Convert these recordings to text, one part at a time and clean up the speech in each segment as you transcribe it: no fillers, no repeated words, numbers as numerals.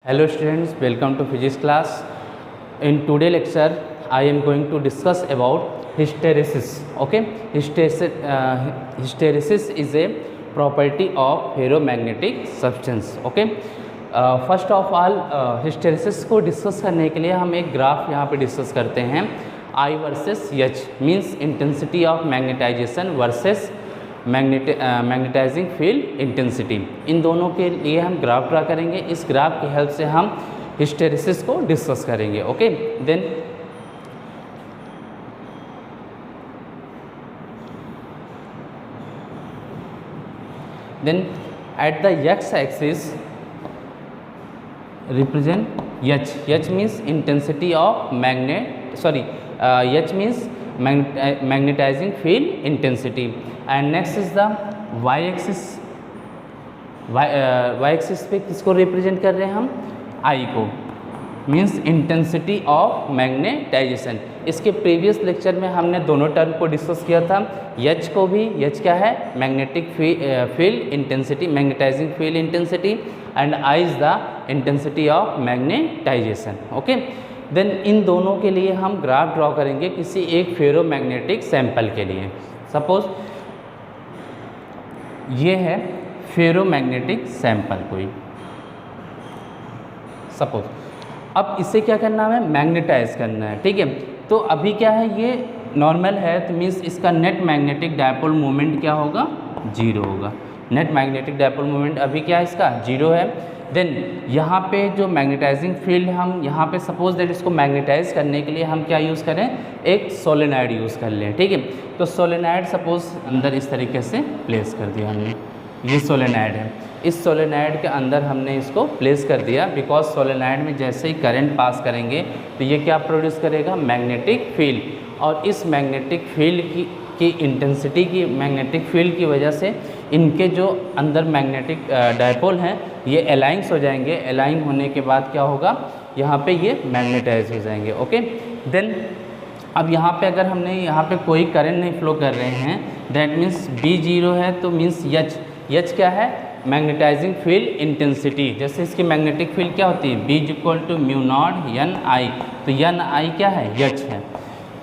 Hello students, welcome to physics class. In today lecture, I am going to discuss about hysteresis. Okay, hysteresis is a property of ferromagnetic substance. Okay, first of all hysteresis को discuss करने के लिए हम एक graph यहाँ पे discuss करते हैं I versus H means intensity of magnetisation versus magnetising field intensity. इन दोनों के लिए हम ग्राफ ड्रा करेंगे। इस ग्राफ की हेल्प से हम हिस्टेरेसिस को डिस्कस करेंगे। Okay, then at the x axis represent H means intensity of H means magnetizing field intensity, and next is the y axis. y axis पे किसको रिप्रेजेंट कर रहे हैं हम? I को, मीन्स इंटेंसिटी ऑफ मैग्नेटाइजेशन। इसके previous lecture में हमने दोनों टर्म को डिस्कस किया था। H को भी, H क्या है? Magnetic field intensity, magnetising field intensity, and I is the intensity of magnetisation. Okay, then इन दोनों के लिए हम ग्राफ ड्रॉ करेंगे किसी एक फेरोमैग्नेटिक सैंपल के लिए। सपोज ये है फेरोमैग्नेटिक सैंपल कोई, सपोज अब इसे क्या करना है? मैग्नेटाइज करना है। ठीक है, तो अभी क्या है, ये नॉर्मल है, तो मीन्स इसका नेट मैग्नेटिक डायपोल मोमेंट क्या होगा? जीरो होगा। नेट मैग्नेटिक डायपोल मोमेंट अभी क्या है इसका? जीरो है। देन यहाँ पे जो मैग्नेटाइजिंग फील्ड, हम यहाँ पे सपोज दैट इसको मैग्नेटाइज करने के लिए हम क्या यूज़ करें? एक सोलेनाइड यूज़ कर लें। ठीक है, तो सोलेनाइड सपोज अंदर इस तरीके से प्लेस कर दिया हमने। ये सोलेनाइड है, इस सोलेनाइड के अंदर हमने इसको प्लेस कर दिया, बिकॉज सोलेनाइड में जैसे ही करंट पास करेंगे तो ये क्या प्रोड्यूस करेगा? Magnetic field. और इस मैग्नेटिक फील्ड की इंटेंसिटी की, मैग्नेटिक फील्ड की वजह से इनके जो अंदर मैग्नेटिक डायपोल हैं ये अलाइंस हो जाएंगे। अलाइन होने के बाद क्या होगा? यहाँ पे ये मैग्नेटाइज हो जाएंगे। ओके, देन अब यहाँ पे अगर हमने यहाँ पे कोई करंट नहीं फ्लो कर रहे हैं, दैट मीन्स B जीरो है, तो मीन्स H क्या है? Magnetising field intensity. जैसे इसकी मैग्नेटिक फील्ड क्या होती है? B equal to mu naught NI, तो NI क्या है? H है।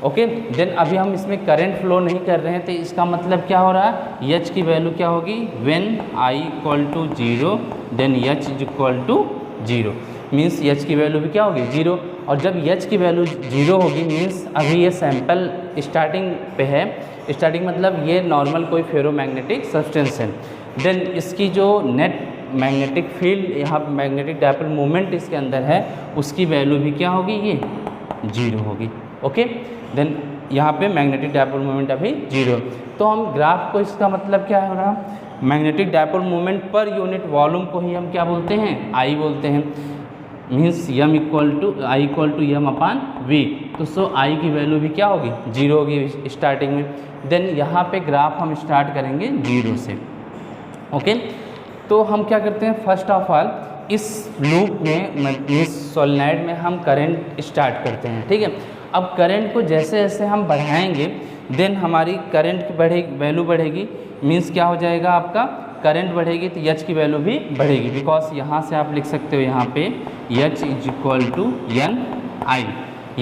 ओके, देन अभी हम इसमें करंट फ्लो नहीं कर रहे हैं, तो इसका मतलब क्या हो रहा है? H की वैल्यू क्या होगी? When I equal to zero then H is equal to zero, means H की वैल्यू भी क्या होगी? जीरो। और जब H की वैल्यू जीरो होगी मीन्स अभी ये सैंपल स्टार्टिंग पे है। स्टार्टिंग मतलब ये नॉर्मल कोई फेरोमैग्नेटिक सब्सटेंस है। देन इसकी जो नेट मैग्नेटिक फील्ड, यहाँ मैग्नेटिक डायपोल मोमेंट इसके अंदर है, उसकी वैल्यू भी क्या होगी? ये जीरो होगी। ओके, देन यहाँ पे मैग्नेटिक डायपोल मोमेंट अभी जीरो। तो हम ग्राफ को, इसका मतलब क्या हो रहा? Magnetic dipole moment per unit volume को ही हम क्या बोलते हैं? I बोलते हैं, means I equal to M upon V। तो सो I की वैल्यू भी क्या होगी? जीरो होगी स्टार्टिंग में। देन यहाँ पे ग्राफ हम स्टार्ट करेंगे जीरो से। ओके, तो हम क्या करते हैं? फर्स्ट ऑफ ऑल इस लूप में, इस सोलेनाइड में हम करंट स्टार्ट करते हैं। ठीक है, अब करंट को जैसे जैसे हम बढ़ाएंगे देन हमारी करंट की वैल्यू बढ़ेगी, मीन्स क्या हो जाएगा? आपका करंट बढ़ेगी तो H की वैल्यू भी बढ़ेगी, बिकॉज यहाँ से आप लिख सकते हो यहाँ पे H is equal to NI।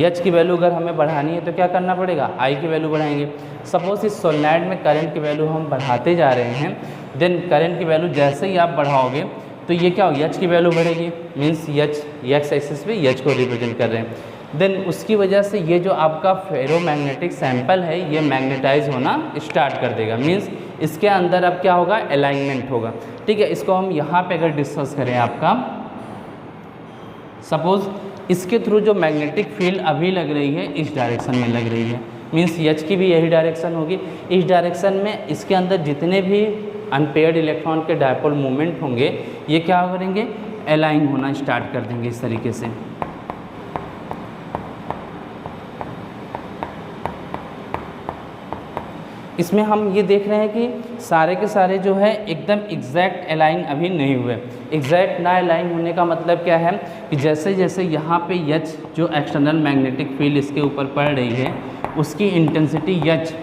H की वैल्यू अगर हमें बढ़ानी है तो क्या करना पड़ेगा? I की वैल्यू बढ़ाएंगे। सपोज इस सोलेनाइड में करंट की वैल्यू हम बढ़ाते जा रहे हैं, देन करंट की वैल्यू जैसे ही आप बढ़ाओगे तो ये क्या होगी? H की वैल्यू बढ़ेगी, मीन्स X एक्सिस पे H को रिप्रेजेंट कर रहे हैं। देन उसकी वजह से ये जो आपका फेरोमैग्नेटिक सैंपल है ये मैग्नेटाइज होना स्टार्ट कर देगा, मीन्स इसके अंदर अब क्या होगा? अलाइनमेंट होगा। ठीक है, इसको हम यहाँ पे अगर डिस्कस करें, आपका सपोज इसके थ्रू जो मैग्नेटिक फील्ड अभी लग रही है इस डायरेक्शन में लग रही है, मीन्स H की भी यही डायरेक्शन होगी। इस डायरेक्शन में इसके अंदर जितने भी अनपेयर्ड इलेक्ट्रॉन के डायपोल मूवमेंट होंगे ये क्या करेंगे? अलाइन होना स्टार्ट कर देंगे इस तरीके से। इसमें हम ये देख रहे हैं कि सारे के सारे जो है एकदम एग्जैक्ट अलाइन अभी नहीं हुए। एग्जैक्ट ना अलाइन होने का मतलब क्या है कि जैसे जैसे यहाँ पे H जो एक्सटर्नल मैग्नेटिक फील्ड इसके ऊपर पड़ रही है उसकी इंटेंसिटी H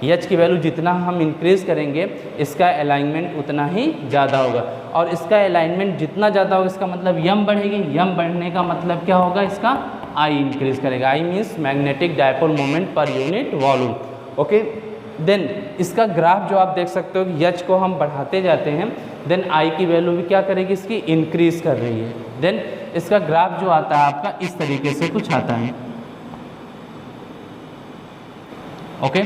एच की वैल्यू जितना हम इंक्रीज़ करेंगे इसका अलाइनमेंट उतना ही ज़्यादा होगा, और इसका अलाइनमेंट जितना ज़्यादा होगा इसका मतलब यम बढ़ेगी, यम बढ़ने का मतलब क्या होगा, इसका आई इंक्रीज़ करेगा। I means magnetic dipole moment per unit volume. Okay, then इसका ग्राफ जो आप देख सकते हो कि एच को हम बढ़ाते जाते हैं, देन आई की वैल्यू भी क्या करेगी, इसकी इंक्रीज़ कर रही है। देन इसका ग्राफ जो आता है आपका इस तरीके से कुछ आता है। ओके,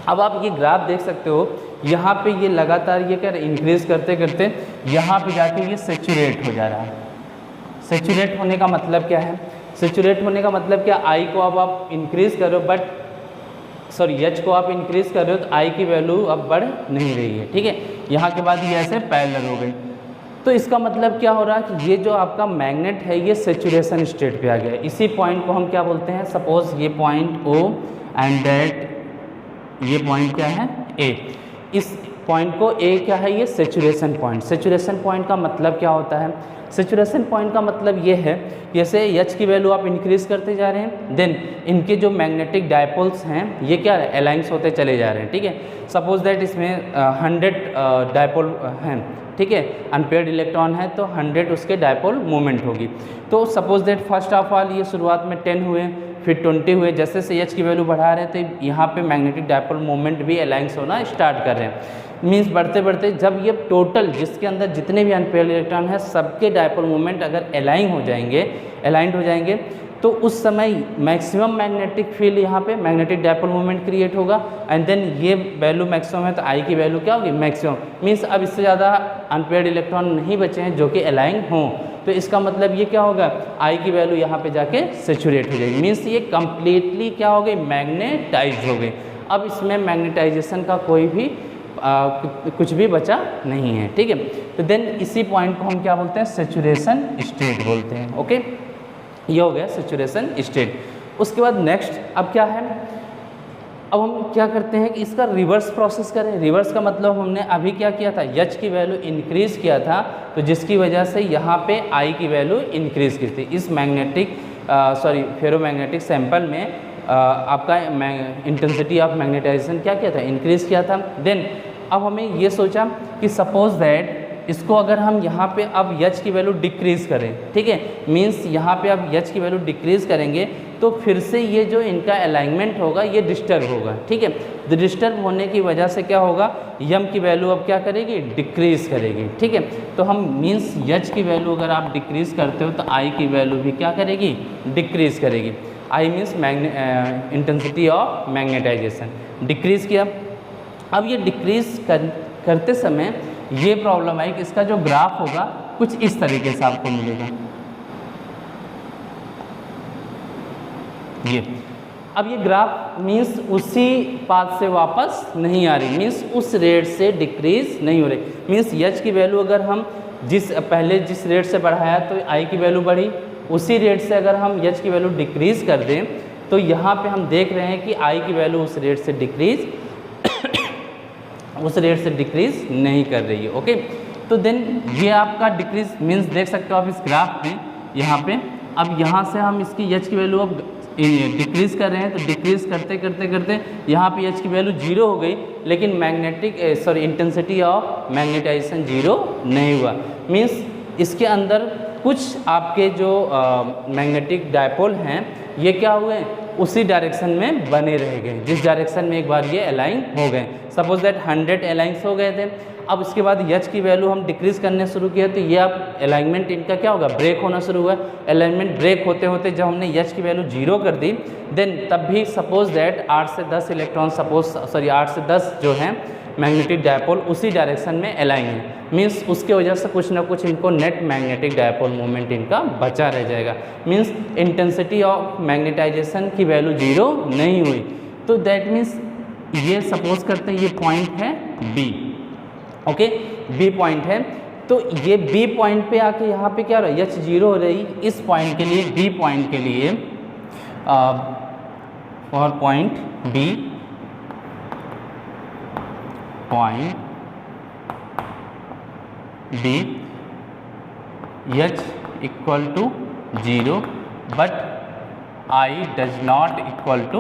अब आप ये ग्राफ देख सकते हो, यहाँ पे ये लगातार ये क्या इंक्रीज़ करते करते यहाँ पे जाके ये सेचुरेट हो जा रहा है। सेचुरेट होने का मतलब क्या है, सेचुरेट होने का मतलब क्या, आई को अब आप इंक्रीज़ करो बट सॉरी एच को आप इंक्रीज़ कर रहे हो तो आई की वैल्यू अब बढ़ नहीं रही है। ठीक है, यहाँ के बाद ये ऐसे पैरेलल हो गई, तो इसका मतलब क्या हो रहा है कि ये जो आपका मैग्नेट है ये सेचुरेशन स्टेट पे आ गया है। इसी पॉइंट को हम क्या बोलते हैं, सपोज ये पॉइंट ओ एंड दैट ये पॉइंट क्या है ए, इस पॉइंट को ए क्या है, ये सेचुरेशन पॉइंट। सेचुरेशन पॉइंट का मतलब क्या होता है, सेचुरेशन पॉइंट का मतलब ये है जैसे एच की वैल्यू आप इंक्रीज़ करते जा रहे हैं, देन इनके जो मैग्नेटिक डायपोल्स हैं ये क्या अलाइंस होते चले जा रहे हैं। ठीक है, सपोज दैट इसमें 100 डायपोल हैं, ठीक है, अनपेयर्ड इलेक्ट्रॉन है तो 100 उसके डायपोल मूवमेंट होगी। तो suppose that first of all ये शुरुआत में 10 हुए, फिर 20 हुए, जैसे से एच की वैल्यू बढ़ा रहे हैं तो यहाँ पे मैग्नेटिक डायपोल मूवमेंट भी अलाइंस होना स्टार्ट कर रहे हैं। मीन्स बढ़ते बढ़ते जब ये टोटल जिसके अंदर जितने भी अनपेयर्ड इलेक्ट्रॉन हैं सबके डायपोल मूवमेंट अगर अलाइंड हो जाएंगे तो उस समय मैक्सिमम मैग्नेटिक फील्ड यहाँ पे मैग्नेटिक डायपोल मूवमेंट क्रिएट होगा, एंड देन ये वैल्यू मैक्सिमम है तो आई की वैल्यू क्या होगी, मैक्सिमम। मीन्स अब इससे ज़्यादा अनपेयर्ड इलेक्ट्रॉन नहीं बचे हैं जो कि अलाइन हों, तो इसका मतलब ये क्या होगा, आई की वैल्यू यहाँ पे जाके सेचुरेट हो जाएगी। मीन्स ये कम्प्लीटली क्या हो गई, मैग्नेटाइज हो गई। अब इसमें मैग्नेटाइजेशन का कोई भी कुछ भी बचा नहीं है। ठीक है, तो देन इसी पॉइंट को हम क्या बोलते हैं, सेचुरेशन स्टेट बोलते हैं। ओके, ये हो गया सेचुरेशन स्टेट। उसके बाद नेक्स्ट अब क्या है, अब हम क्या करते हैं कि इसका रिवर्स प्रोसेस करें। रिवर्स का मतलब हमने अभी क्या किया था, एच की वैल्यू इंक्रीज़ किया था तो जिसकी वजह से यहाँ पे आई की वैल्यू इंक्रीज़ की थी। इस मैग्नेटिक फेरोमैग्नेटिक सैंपल में आपका इंटेंसिटी ऑफ मैग्नेटाइजेशन क्या किया था, इंक्रीज़ किया था। देन अब हमें ये सोचा कि सपोज दैट इसको अगर हम यहाँ पे अब एच की वैल्यू डिक्रीज़ करें, ठीक है, मीन्स यहाँ पे अब एच की वैल्यू डिक्रीज़ करेंगे तो फिर से ये जो इनका अलाइनमेंट होगा ये डिस्टर्ब होगा। ठीक है, तो डिस्टर्ब होने की वजह से क्या होगा, यम की वैल्यू अब क्या करेगी, डिक्रीज़ करेगी। ठीक है, तो हम मीन्स एच की वैल्यू अगर आप डिक्रीज़ करते हो तो आई की वैल्यू भी क्या करेगी, डिक्रीज़ करेगी। I means intensity of magnetisation decrease किया। अब ये डिक्रीज़ करते समय ये प्रॉब्लम आई कि इसका जो ग्राफ होगा कुछ इस तरीके से आपको मिलेगा। ये अब ये ग्राफ मीन्स उसी पाथ से वापस नहीं आ रही, मीन्स उस रेट से डिक्रीज़ नहीं हो रही। मीन्स एच की वैल्यू अगर हम पहले जिस रेट से बढ़ाया तो आई की वैल्यू बढ़ी, उसी रेट से अगर हम एच की वैल्यू डिक्रीज़ कर दें तो यहाँ पे हम देख रहे हैं कि आई की वैल्यू उस रेट से डिक्रीज़ नहीं कर रही है। ओके, तो देन ये आपका डिक्रीज़ मीन्स देख सकते हो आप इस ग्राफ में यहाँ पे। अब यहाँ से हम इसकी एच की वैल्यू अब डिक्रीज़ कर रहे हैं तो डिक्रीज़ करते करते करते यहाँ पे एच की वैल्यू 0 हो गई, लेकिन इंटेंसिटी ऑफ मैग्नेटाइजेशन 0 नहीं हुआ। मीन्स इसके अंदर कुछ आपके जो मैग्नेटिक डायपोल हैं ये क्या हुए, उसी डायरेक्शन में बने रह गए जिस डायरेक्शन में एक बार ये अलाइन हो गए। सपोज दैट 100 अलाइंस हो गए थे, अब उसके बाद एच की वैल्यू हम डिक्रीज़ करने शुरू किया तो ये अब अलाइनमेंट इनका क्या होगा, ब्रेक होना शुरू हुआ। अलाइनमेंट ब्रेक होते होते जब हमने एच की वैल्यू 0 कर दी, देन तब भी सपोज दैट 8 से 10 इलेक्ट्रॉन 8 से 10 जो हैं मैग्नेटिक डायपोल उसी डायरेक्शन में अलाइन है। मीन्स उसके वजह से कुछ ना कुछ इनको नेट मैग्नेटिक डायपोल मोमेंट इनका बचा रह जाएगा। मीन्स इंटेंसिटी ऑफ मैग्नेटाइजेशन की वैल्यू 0 नहीं हुई। तो दैट मीन्स ये सपोज करते हैं ये पॉइंट है बी। ओके, बी पॉइंट है, तो ये बी पॉइंट पे आके यहाँ पे क्या हो रहा है, एच 0 हो रही। इस पॉइंट के लिए बी पॉइंट के लिए for point B H equal to 0 but I does not equal to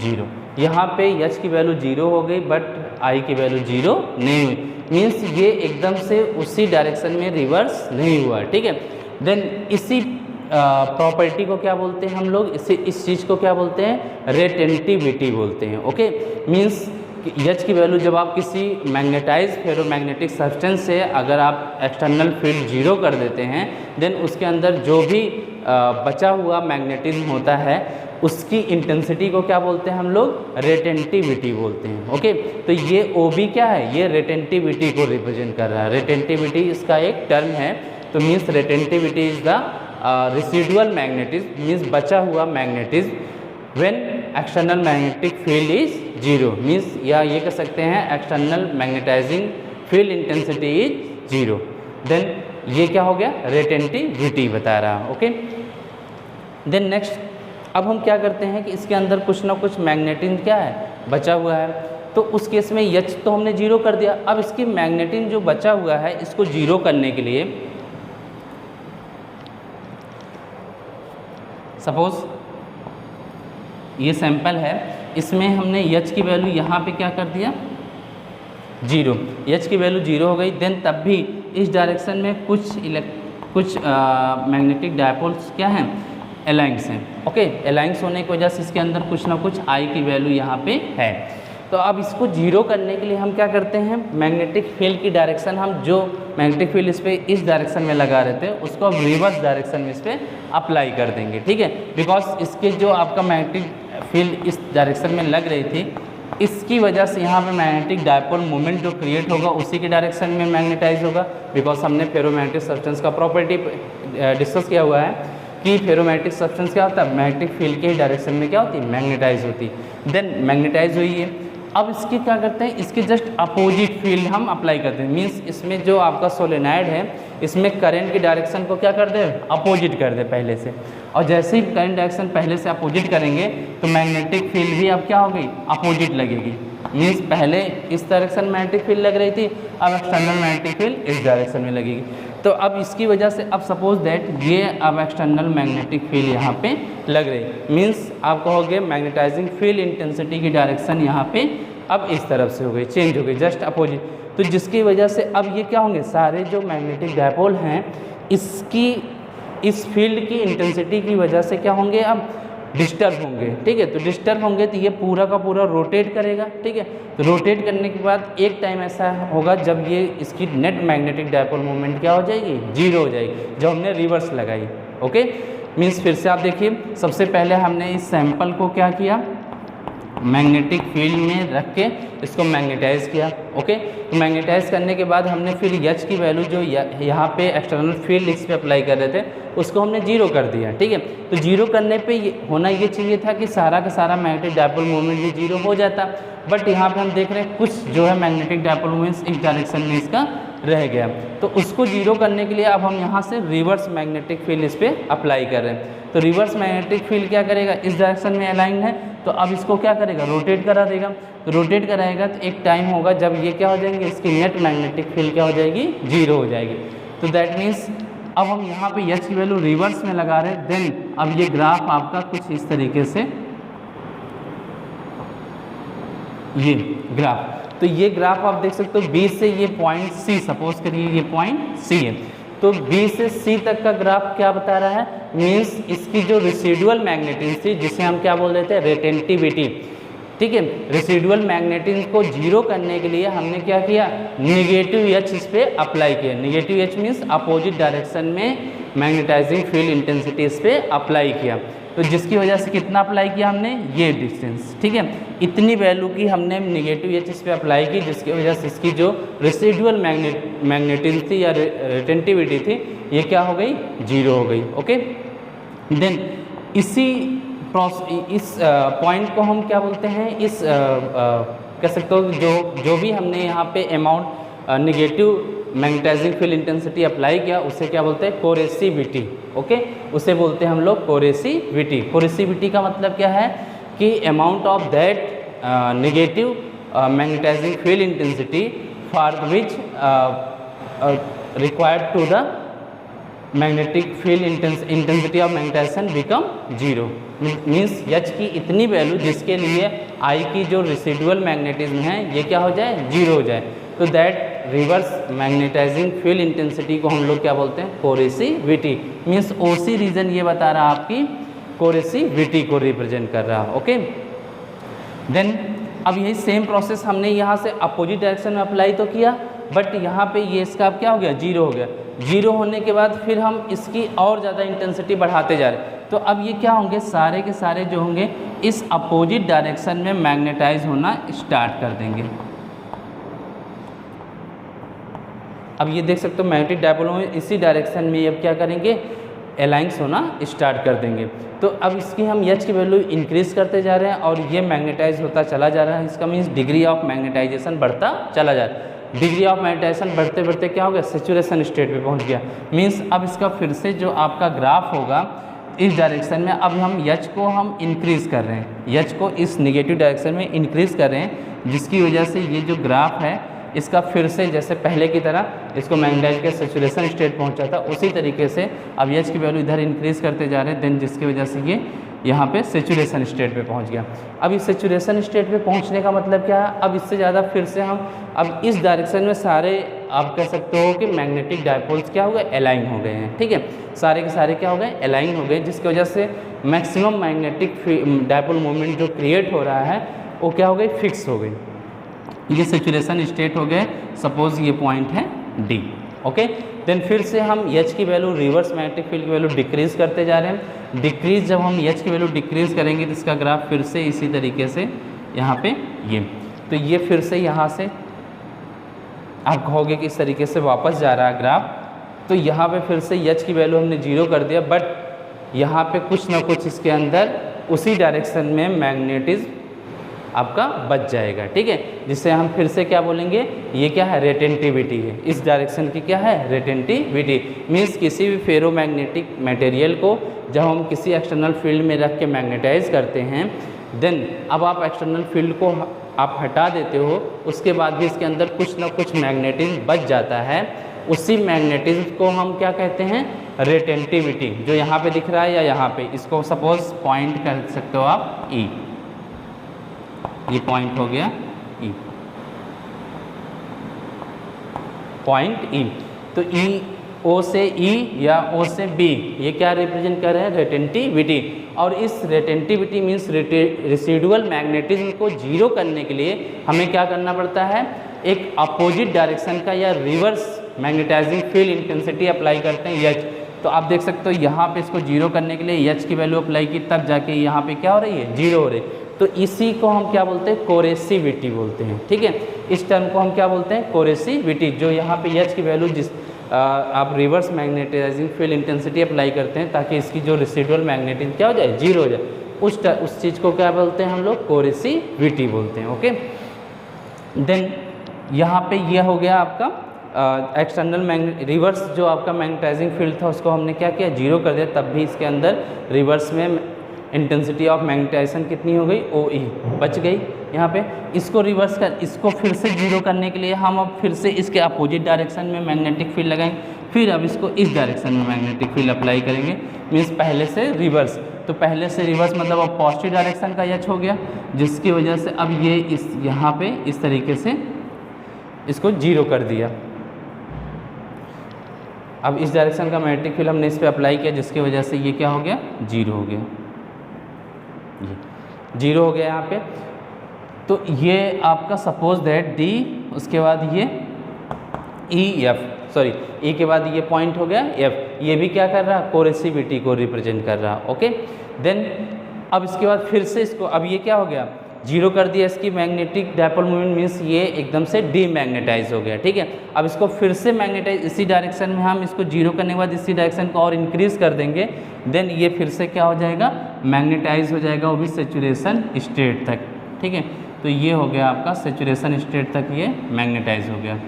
0। यहाँ पे एच की वैल्यू 0 हो गई बट आई की वैल्यू 0 नहीं हुई, मीन्स ये एकदम से उसी डायरेक्शन में रिवर्स नहीं हुआ, ठीक है। देन इसी प्रॉपर्टी को क्या बोलते हैं हम लोग, इस चीज़ को क्या बोलते हैं, रेटेंटिविटी बोलते हैं। ओके, मीन्स एच की वैल्यू जब आप किसी मैग्नेटाइज फेरोमैग्नेटिक सब्सटेंस से अगर आप एक्सटर्नल फील्ड 0 कर देते हैं, देन उसके अंदर जो भी बचा हुआ मैग्नेटिज्म होता है उसकी इंटेंसिटी को क्या बोलते हैं हम लोग, रेटेंटिविटी बोलते हैं। ओके, तो ये ओ बी क्या है, ये रेटेंटिविटी को रिप्रेजेंट कर रहा है। रेटेंटिविटी इसका एक टर्म है, तो means retentivity is the residual magnetism, means बचा हुआ magnetism when external magnetic field is 0, means या ये कह सकते हैं external magnetising field intensity is 0। Then ये क्या हो गया, रेटेंटिविटी बता रहा। ओके, देन नेक्स्ट अब हम क्या करते हैं कि इसके अंदर कुछ ना कुछ मैग्नेटिज्म क्या है, बचा हुआ है, तो उस केस में एच तो हमने 0 कर दिया। अब इसकी मैग्नेटिज्म जो बचा हुआ है इसको 0 करने के लिए सपोज ये सैंपल है, इसमें हमने एच की वैल्यू यहाँ पे क्या कर दिया 0, एच की वैल्यू 0 हो गई। देन तब भी इस डायरेक्शन में कुछ मैग्नेटिक डायपोल्स क्या हैं, अलाइंस हैं। ओके, अलाइंस होने की वजह से इसके अंदर कुछ ना कुछ आई की वैल्यू यहाँ पे है। तो अब इसको 0 करने के लिए हम क्या करते हैं, मैग्नेटिक फील्ड की डायरेक्शन, हम जो मैग्नेटिक फील्ड इस पर इस डायरेक्शन में लगा रहे थे उसको अब रिवर्स डायरेक्शन में इस पर अप्लाई कर देंगे, ठीक है। बिकॉज इसके जो आपका मैग्नेटिक फील्ड इस डायरेक्शन में लग रही थी, इसकी वजह से यहाँ पे मैग्नेटिक डायपोल मोमेंट जो क्रिएट होगा उसी के डायरेक्शन में मैग्नेटाइज होगा। बिकॉज हमने फेरोमैग्नेटिक सब्सटेंस का प्रॉपर्टी डिस्कस किया हुआ है कि फेरोमैग्नेटिक सब्सटेंस क्या होता है, मैग्नेटिक फील्ड के ही डायरेक्शन में क्या होती है, मैग्नेटाइज होती है। देन मैग्नेटाइज हुई है, अब इसके क्या करते हैं, इसके जस्ट अपोजिट फील्ड हम अप्लाई करते हैं। मीन्स इसमें जो आपका सोलेनाइड है इसमें करंट की डायरेक्शन को क्या कर दे, अपोजिट कर दे पहले से। और जैसे ही करंट डायरेक्शन पहले से अपोजिट करेंगे तो मैग्नेटिक फील्ड भी अब क्या हो गई, अपोजिट लगेगी। मीन्स पहले इस डायरेक्शन में मैग्नेटिक फील्ड लग रही थी, अब एक्सटर्नल मैग्नेटिक फील्ड इस डायरेक्शन में लगेगी। तो अब इसकी वजह से अब सपोज दैट ये अब एक्सटर्नल मैग्नेटिक फील्ड यहाँ पे लग रही, मीन्स आप कहोगे मैग्नेटाइजिंग फील्ड इंटेंसिटी की डायरेक्शन यहाँ पे अब इस तरफ से हो गई, चेंज हो गई, जस्ट अपोजिट। तो जिसकी वजह से अब ये क्या होंगे, सारे जो मैग्नेटिक डायपोल हैं इसकी इस फील्ड की इंटेंसिटी की वजह से क्या होंगे, अब डिस्टर्ब होंगे, ठीक है। तो डिस्टर्ब होंगे तो ये पूरा का पूरा रोटेट करेगा, ठीक है। तो रोटेट करने के बाद एक टाइम ऐसा होगा जब ये इसकी नेट मैग्नेटिक डायपोल मोमेंट क्या हो जाएगी, 0 हो जाएगी, जब हमने रिवर्स लगाई। ओके, मीन्स फिर से आप देखिए, सबसे पहले हमने इस सैंपल को क्या किया, मैग्नेटिक फील्ड में रख के इसको मैग्नेटाइज किया। ओके, तो मैग्नेटाइज करने के बाद हमने फिर एच की वैल्यू जो यहाँ पे एक्सटर्नल फील्ड इस पे अप्लाई कर रहे थे उसको हमने 0 कर दिया, ठीक है। तो 0 करने पे होना ये चाहिए था कि सारा का सारा मैग्नेटिक डायपोल मोमेंट भी 0 हो जाता, बट यहाँ पे हम देख रहे हैं कुछ जो है मैग्नेटिक डायपोल मोमेंट्स इस डायरेक्शन में इसका रह गया। तो उसको 0 करने के लिए अब हम यहाँ से रिवर्स मैग्नेटिक फील्ड इस पर अप्लाई कर रहे हैं। तो रिवर्स मैग्नेटिक फील्ड क्या करेगा, इस डायरेक्शन में अलाइन है, तो अब इसको क्या करेगा, रोटेट करा देगा। तो रोटेट कराएगा तो एक टाइम होगा जब ये क्या हो जाएंगे, इसकी नेट मैग्नेटिक फील्ड क्या हो जाएगी, 0 हो जाएगी। तो दैट मीन्स अब हम यहाँ पे एच की वैल्यू रिवर्स में लगा रहे हैं। देन अब ये ग्राफ आपका कुछ इस तरीके से, ये ग्राफ, तो ये ग्राफ आप देख सकते हो, बी से ये पॉइंट सी, सपोज करिए ये पॉइंट सी है, तो बी से सी तक का ग्राफ क्या बता रहा है, मीन्स इसकी जो रेसिडुअल मैग्नेटिज्म थी जिसे हम क्या बोल रहे थे, रेटेंटिविटी, ठीक है। रेसिडुअल मैग्नेटिज्म को 0 करने के लिए हमने क्या किया, निगेटिव एच इस पर अप्लाई किया। Negative H means opposite direction में मैग्नेटाइजिंग फील्ड इंटेंसिटी इस पर अप्लाई किया। तो जिसकी वजह से कितना अप्लाई किया हमने, ये डिस्टेंस, ठीक है। इतनी वैल्यू की हमने निगेटिव एच इस पर अप्लाई की, जिसकी वजह से इसकी जो रेसिडुअल मैग्नेटिज्म थी या रेटेंटिविटी थी ये क्या हो गई, 0 हो गई। ओके, देन इस पॉइंट को हम क्या बोलते हैं, इस कह सकते हो जो भी हमने यहाँ पे amount negative magnetising field intensity apply किया उसे क्या बोलते हैं, कोरेसिविटी। ओके, उसे बोलते हैं हम लोग कोरेसिविटी। कोरेसिविटी का मतलब क्या है कि amount of that negative magnetising field intensity for which required to the magnetic field intensity of magnetisation become zero, means H की इतनी वैल्यू जिसके लिए आई की जो रेसिडुअल मैग्नेटिज्म है ये क्या हो जाए, जीरो हो जाए। तो that reverse magnetising field intensity को हम लोग क्या बोलते हैं, कोरेसिविटी, मीन्स ओसी रीजन ये बता रहा आपकी कोरेसिविटी को रिप्रेजेंट कर रहा है। ओके, देन अब यही सेम प्रोसेस हमने यहाँ से अपोजिट डायरेक्शन में अप्लाई तो किया, बट यहाँ पे ये इसका अब क्या हो गया, जीरो हो गया। जीरो होने के बाद फिर हम इसकी और ज़्यादा इंटेंसिटी बढ़ाते जा रहे हैं, तो अब ये क्या होंगे, सारे के सारे जो होंगे इस अपोजिट डायरेक्शन में मैग्नेटाइज होना स्टार्ट कर देंगे। अब ये देख सकते हो मैग्नेटिक डायपोल में इसी डायरेक्शन में अब क्या करेंगे, अलाइंस होना स्टार्ट कर देंगे। तो अब इसकी हम एच की वैल्यू इंक्रीज करते जा रहे हैं और ये मैग्नेटाइज होता चला जा रहा है। इसका मीन्स डिग्री ऑफ मैग्नेटाइजेशन बढ़ता चला जा रहा है। डिग्री ऑफ मैग्नेटाइजेशन बढ़ते बढ़ते क्या हो गया, सेचुरेशन स्टेट पे पहुंच गया। मीन्स अब इसका फिर से जो आपका ग्राफ होगा इस डायरेक्शन में, अब हम एच को हम इंक्रीज़ कर रहे हैं, एच को इस निगेटिव डायरेक्शन में इंक्रीज़ कर रहे हैं, जिसकी वजह से ये जो ग्राफ है इसका फिर से जैसे पहले की तरह इसको मैग्नेटाइज के सेचुरेशन स्टेट पहुंचा था उसी तरीके से अब एच की वैल्यू इधर इंक्रीज़ करते जा रहे हैं, देन जिसकी वजह से ये यहाँ पे सेचुरेशन स्टेट पे पहुँच गया। अब इस सेचुरेशन स्टेट पे पहुँचने का मतलब क्या है, अब इससे ज़्यादा फिर से हम अब इस डायरेक्शन में सारे आप कह सकते हो कि मैग्नेटिक डायपोल्स क्या हो गए, अलाइन हो गए हैं। ठीक है, सारे के सारे क्या हो गए, अलाइन हो गए, जिसकी वजह से मैक्सिमम मैग्नेटिक डायपोल मूवमेंट जो क्रिएट हो रहा है वो क्या हो गई, फिक्स हो गई। ये सेचुरेशन स्टेट हो गए, सपोज ये पॉइंट है डी। ओके, देन फिर से हम एच की वैल्यू रिवर्स मैग्नेटिक फील्ड की वैल्यू डिक्रीज करते जा रहे हैं। डिक्रीज जब हम एच की वैल्यू डिक्रीज करेंगे तो इसका ग्राफ फिर से इसी तरीके से यहाँ पे तो ये फिर से यहाँ से आप कहोगे कि इस तरीके से वापस जा रहा है ग्राफ। तो यहाँ पे फिर से एच की वैल्यू हमने जीरो कर दिया, बट यहाँ पे कुछ ना कुछ इसके अंदर उसी डायरेक्शन में मैग्नेटिज्म आपका बच जाएगा। ठीक है, जिससे हम फिर से क्या बोलेंगे, ये क्या है, रेटेंटिविटी है, इस डायरेक्शन की क्या है, रेटेंटिविटी। मीन्स किसी भी फेरोमैग्नेटिक मटेरियल को जब हम किसी एक्सटर्नल फील्ड में रख के मैग्नेटाइज करते हैं, देन अब आप एक्सटर्नल फील्ड को आप हटा देते हो, उसके बाद भी इसके अंदर कुछ ना कुछ मैग्नेटिज्म बच जाता है। उसी मैग्नेटिज्म को हम क्या कहते हैं, रेटेंटिविटी, जो यहाँ पे दिख रहा है या यहाँ पे, इसको सपोज पॉइंट कर सकते हो आप ई, ये पॉइंट हो गया ई, पॉइंट ई। तो ई, ओ से ई या ओ से बी, ये क्या रिप्रेजेंट कर रहे हैं, रेटेंटिविटी। और इस रेटेंटिविटी मीन्स रेसिडुअल मैग्नेटिज्म को जीरो करने के लिए हमें क्या करना पड़ता है, एक अपोजिट डायरेक्शन का या reverse magnetising field intensity apply करते हैं एच। तो आप देख सकते हो यहाँ पे इसको जीरो करने के लिए एच की वैल्यू अप्लाई की, तब जाके यहाँ पे क्या हो रही है, जीरो हो रही है। तो इसी को हम क्या बोलते हैं, कोरेसिविटी बोलते हैं। ठीक है, इस टर्म को हम क्या बोलते हैं, कोरेसिविटी। जो यहाँ पे एच की वैल्यू जिस आप reverse magnetising field intensity apply करते हैं ताकि इसकी जो रेसिडुअल मैग्नेटिज्म क्या हो जाए, जीरो हो जाए, उस चीज़ को क्या बोलते हैं हम लोग, कोरेसिविटी बोलते हैं। ओके, देन यहाँ पे ये हो गया आपका एक्सटर्नल रिवर्स जो आपका मैग्नेटाइजिंग फील्ड था उसको हमने क्या किया, जीरो कर दिया, तब भी इसके अंदर रिवर्स में इंटेंसिटी ऑफ मैग्नेटाइजेशन कितनी हो गई, ओ ई बच गई। यहाँ पे इसको रिवर्स कर, इसको फिर से जीरो करने के लिए हम अब फिर से इसके अपोजिट डायरेक्शन में मैग्नेटिक फील्ड लगाएंगे, फिर अब इसको इस डायरेक्शन में मैग्नेटिक फील्ड अप्लाई करेंगे, मीन्स पहले से रिवर्स। तो पहले से रिवर्स मतलब अब पॉजिटिव डायरेक्शन का एच हो गया, जिसकी वजह से अब ये इस यहाँ पे इस तरीके से इसको जीरो कर दिया। अब इस डायरेक्शन का मैग्नेटिक फील्ड हमने इस पर अप्लाई किया, जिसकी वजह से ये क्या हो गया, जीरो हो गया, ये जीरो हो गया यहाँ पे। तो ये आपका सपोज दैट डी, उसके बाद ये ई एफ, सॉरी ई के बाद ये पॉइंट हो गया एफ, ये भी क्या कर रहा है, कोरेसिविटी को रिप्रेजेंट कर रहा है। ओके, देन अब इसके बाद फिर से इसको, अब ये क्या हो गया, जीरो कर दिया इसकी मैग्नेटिक डायपोल मूवमेंट, मीन्स ये एकदम से डीमैग्नेटाइज हो गया। ठीक है, अब इसको फिर से मैग्नेटाइज इसी डायरेक्शन में हम इसको जीरो करने के बाद इसी डायरेक्शन को और इंक्रीज कर देंगे, देन ये फिर से क्या हो जाएगा, मैग्नेटाइज हो जाएगा, वो भी सेचुरेशन स्टेट तक। ठीक है, तो ये हो गया आपका सेचुरेशन स्टेट तक ये मैग्नेटाइज हो गया।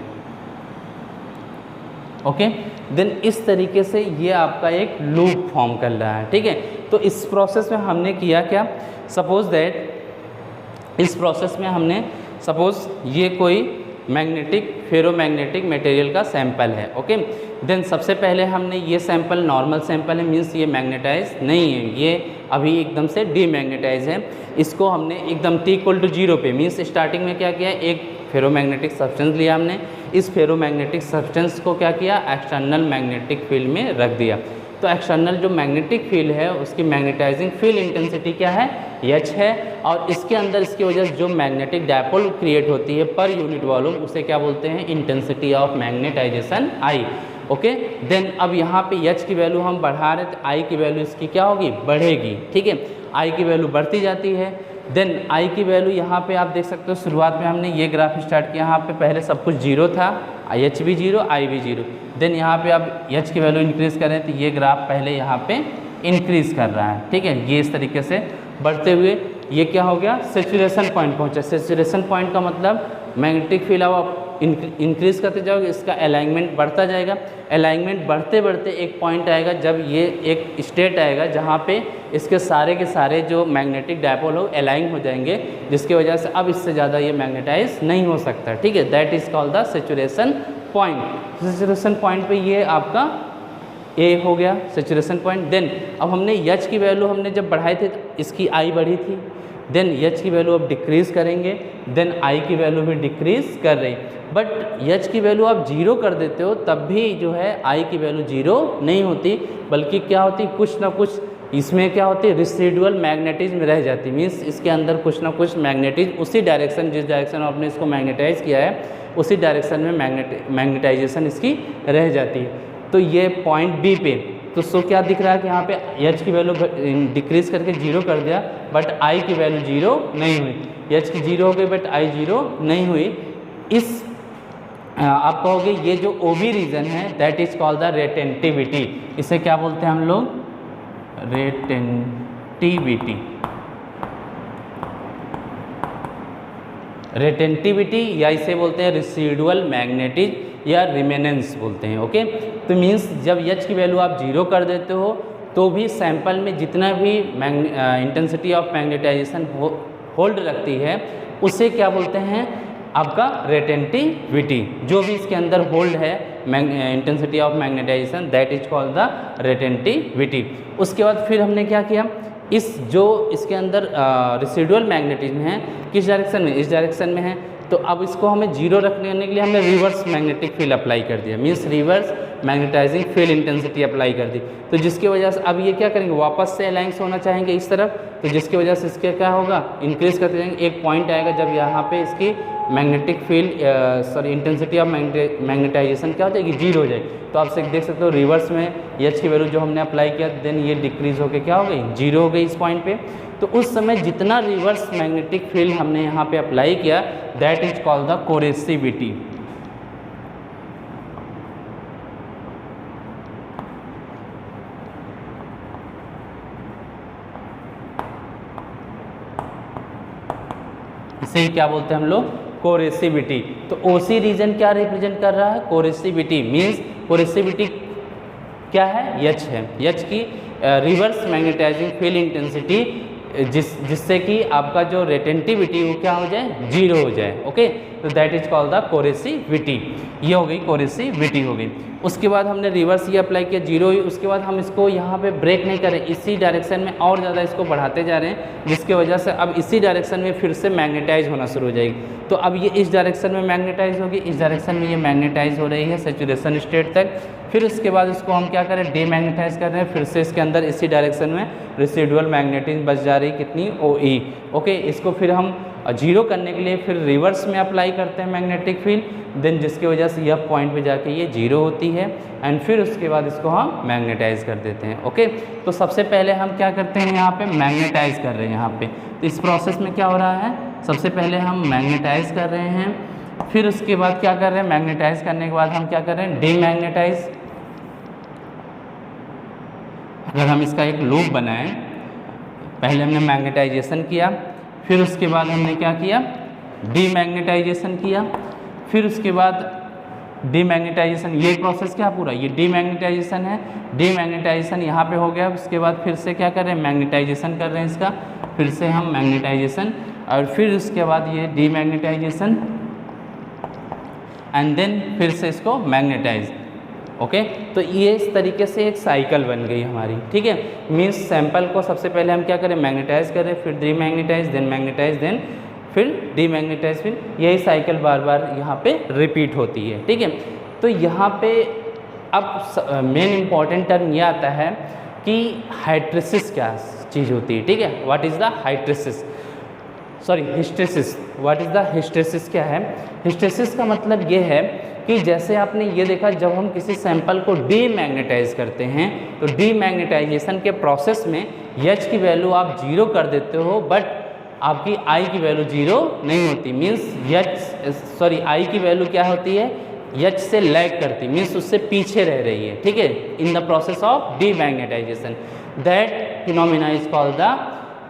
ओके, देन इस तरीके से ये आपका एक लूप फॉर्म कर रहा है। ठीक है, तो इस प्रोसेस में हमने किया क्या, सपोज दैट इस प्रोसेस में हमने सपोज ये कोई मैग्नेटिक फेरोमैग्नेटिक मटेरियल का सैंपल है। ओके, देन सबसे पहले हमने ये सैंपल नॉर्मल सैंपल है, मीन्स ये मैग्नेटाइज नहीं है, ये अभी एकदम से डीमैग्नेटाइज है। इसको हमने एकदम t=0 पे, मीन्स स्टार्टिंग में क्या किया, एक फेरोमैग्नेटिक सब्सटेंस लिया हमने, इस फेरोमैग्नेटिक सब्सटेंस को क्या किया, एक्सटर्नल मैग्नेटिक फील्ड में रख दिया। तो एक्सटर्नल जो मैग्नेटिक फील्ड है उसकी मैग्नेटाइजिंग फील्ड इंटेंसिटी क्या है, H है, और इसके अंदर इसकी वजह से जो मैग्नेटिक डायपोल क्रिएट होती है पर यूनिट वॉल्यूम, उसे क्या बोलते हैं, intensity of magnetisation I। Okay, then अब यहाँ पे H की वैल्यू हम बढ़ा रहे तो I की वैल्यू इसकी क्या होगी, बढ़ेगी। ठीक है, I की वैल्यू बढ़ती जाती है। देन I की वैल्यू यहाँ पे आप देख सकते हो, शुरुआत में हमने ये ग्राफ स्टार्ट किया, यहाँ पे पहले सब कुछ जीरो था, H भी जीरो, I भी जीरो। देन यहाँ पे आप H की वैल्यू इंक्रीज़ करें तो ये ग्राफ पहले यहाँ पे इंक्रीज़ कर रहा है। ठीक है, ये इस तरीके से बढ़ते हुए ये क्या हो गया, सेचुरेशन पॉइंट पहुँचा। सेचुरेशन पॉइंट का मतलब मैग्नेटिक फील्ड आप इंक्रीज़ करते जाओगे, इसका अलाइनमेंट बढ़ता जाएगा। अलाइनमेंट बढ़ते बढ़ते एक पॉइंट आएगा जब ये एक स्टेट आएगा जहाँ पे इसके सारे के सारे जो मैग्नेटिक डायपोल हो अलाइन हो जाएंगे, जिसकी वजह से अब इससे ज़्यादा ये मैग्नेटाइज नहीं हो सकता। ठीक है, that is called the saturation point. Saturation point पे ये आपका ए हो गया सेचुरेशन पॉइंट। देन अब हमने H की वैल्यू हमने जब बढ़ाए थे तो इसकी I बढ़ी थी, देन H की वैल्यू अब डिक्रीज़ करेंगे, देन I की वैल्यू भी डिक्रीज़ कर रही। बट H की वैल्यू आप जीरो कर देते हो तब भी जो है I की वैल्यू जीरो नहीं होती, बल्कि क्या होती, कुछ ना कुछ इसमें क्या होती है, रिसिडुअल मैग्नेटिज्म रह जाती। मीन्स इसके अंदर कुछ ना कुछ मैग्नेटिज्म उसी डायरेक्शन, जिस डायरेक्शन में आपने इसको मैग्नेटाइज किया है उसी डायरेक्शन में मैग्नेटाइजेशन इसकी रह जाती है। तो ये पॉइंट बी पे तो सो क्या दिख रहा है कि यहाँ पे H की वैल्यू डिक्रीज़ करके जीरो कर दिया, बट I की वैल्यू जीरो नहीं हुई। H की जीरो हो गई बट I जीरो नहीं हुई। इस आप कहोगे ये जो OB रीजन है दैट इज कॉल्ड द रेटेंटिविटी। इसे क्या बोलते हैं हम लोग, रेटेंटिविटी। रेटेंटिविटी या इसे बोलते हैं रिसीडुअल मैग्नेटिज्म या रिमेनेंस बोलते हैं। ओके, तो मीन्स जब H की वैल्यू आप जीरो कर देते हो तो भी सैंपल में जितना भी इंटेंसिटी ऑफ मैग्नेटाइजेशन होल्ड रखती है उसे क्या बोलते हैं, आपका रेटेंटिविटी। जो भी इसके अंदर होल्ड है intensity of magnetisation that is called the retentivity. उसके बाद फिर हमने क्या किया, इस जो इसके अंदर रिसिडुअल मैग्नेटिज्म है किस डायरेक्शन में, इस डायरेक्शन में है, तो अब इसको हमें जीरो रखने के लिए हमने रिवर्स मैग्नेटिक फील्ड अप्लाई कर दिया, means reverse magnetising field intensity apply कर दी। तो जिसकी वजह से अब ये क्या करेंगे, वापस से अलाइंस होना चाहेंगे इस तरफ, तो जिसकी वजह से इसके क्या होगा, इंक्रीज करते जाएंगे। एक पॉइंट आएगा जब यहाँ पे इसकी magnetic field sorry intensity of magnetisation क्या हो जाएगी, जीरो हो जाएगी। तो आप देख सकते हो रिवर्स में H की वैल्यू जो हमने अप्लाई किया देन ये डिक्रीज होकर क्या हो गई, जीरो हो गई इस पॉइंट पे। तो उस समय जितना रिवर्स मैग्नेटिक फील्ड हमने यहाँ पे अप्लाई किया दैट इज कॉल्ड द कोरेसिविटी। इसे क्या बोलते हैं हम लोग, कोरेसिविटी। तो OC रीजन क्या रिप्रेजेंट कर रहा है, कोरेसिविटी। मीन्स कोरेसिविटी क्या है, H है। H की रिवर्स मैग्नेटाइजिंग फील्ड इंटेंसिटी जिससे कि आपका जो रेटेंटिविटी वो क्या हो जाए, जीरो हो जाए। ओके, तो दैट इज कॉल्ड द कोरेसिविटी। ये हो गई कोरेसिविटी हो गई। उसके बाद हमने रिवर्स ये अप्लाई किया, जीरो हुई। उसके बाद हम इसको यहाँ पे ब्रेक नहीं करें, इसी डायरेक्शन में और ज़्यादा इसको बढ़ाते जा रहे हैं, जिसकी वजह से अब इसी डायरेक्शन में फिर से मैग्नेटाइज होना शुरू हो जाएगी। तो अब ये इस डायरेक्शन में मैग्नेटाइज होगी, इस डायरेक्शन में ये मैग्नेटाइज हो रही है सेचुरेशन स्टेट तक। फिर उसके बाद इसको हम क्या करें, डीमैग्नेटाइज कर रहे हैं, फिर से इसके अंदर इसी डायरेक्शन में रेसिडुअल मैग्नेटिज्म बच जा रही कितनी, OE। ओके, इसको फिर हम जीरो करने के लिए फिर रिवर्स में अप्लाई करते हैं मैग्नेटिक फील्ड, देन जिसकी वजह से यह पॉइंट पे जाके ये जीरो होती है एंड फिर उसके बाद इसको हम मैग्नेटाइज कर देते हैं। ओके, तो सबसे पहले हम क्या करते हैं, यहाँ पे मैग्नेटाइज कर रहे हैं यहाँ पे। तो इस प्रोसेस में क्या हो रहा है, सबसे पहले हम मैग्नेटाइज कर रहे हैं, फिर उसके बाद क्या कर रहे हैं, मैग्नेटाइज करने के बाद हम क्या कर रहे हैं, डीमैग्नेटाइज। अगर हम इसका एक लूप बनाएं, पहले हमने मैग्नेटाइजेशन किया, फिर उसके बाद हमने क्या किया, डीमैग्नेटाइजेशन किया, फिर उसके बाद डीमैग्नेटाइजेशन, ये प्रोसेस क्या पूरा, ये डीमैग्नेटाइजेशन है। डीमैग्नेटाइजेशन यहाँ पे हो गया, उसके बाद फिर से क्या कर रहे हैं, मैग्नेटाइजेशन कर रहे हैं इसका, फिर से हम मैग्नेटाइजेशन, और फिर उसके बाद ये डीमैग्नेटाइजेशन, एंड देन फिर से इसको मैग्नेटाइज। ओके, तो ये इस तरीके से एक साइकिल बन गई हमारी, ठीक है। मीन्स सैंपल को सबसे पहले हम क्या करें, मैग्नेटाइज करें, फिर डीमैग्नेटाइज, देन मैग्नेटाइज, देन फिर डीमैग्नेटाइज, फिर यही साइकिल बार बार यहाँ पे रिपीट होती है, ठीक है। तो यहाँ पे अब मेन इम्पॉर्टेंट टर्म ये आता है कि हाइड्रेसिस क्या चीज़ होती है, ठीक है। What is the hysteresis, sorry hysteresis. What is the hysteresis क्या है? हिस्टेरिसिस का मतलब ये है कि जैसे आपने ये देखा, जब हम किसी सैंपल को डीमैग्नेटाइज करते हैं तो डीमैग्नेटाइजेशन के प्रोसेस में H की वैल्यू आप 0 कर देते हो, बट आपकी I की वैल्यू 0 नहीं होती। मीन्स I की वैल्यू क्या होती है, H से लैग करती, मीन्स उससे पीछे रह रही है, ठीक है, in the process of demagnetisation. That phenomena is called the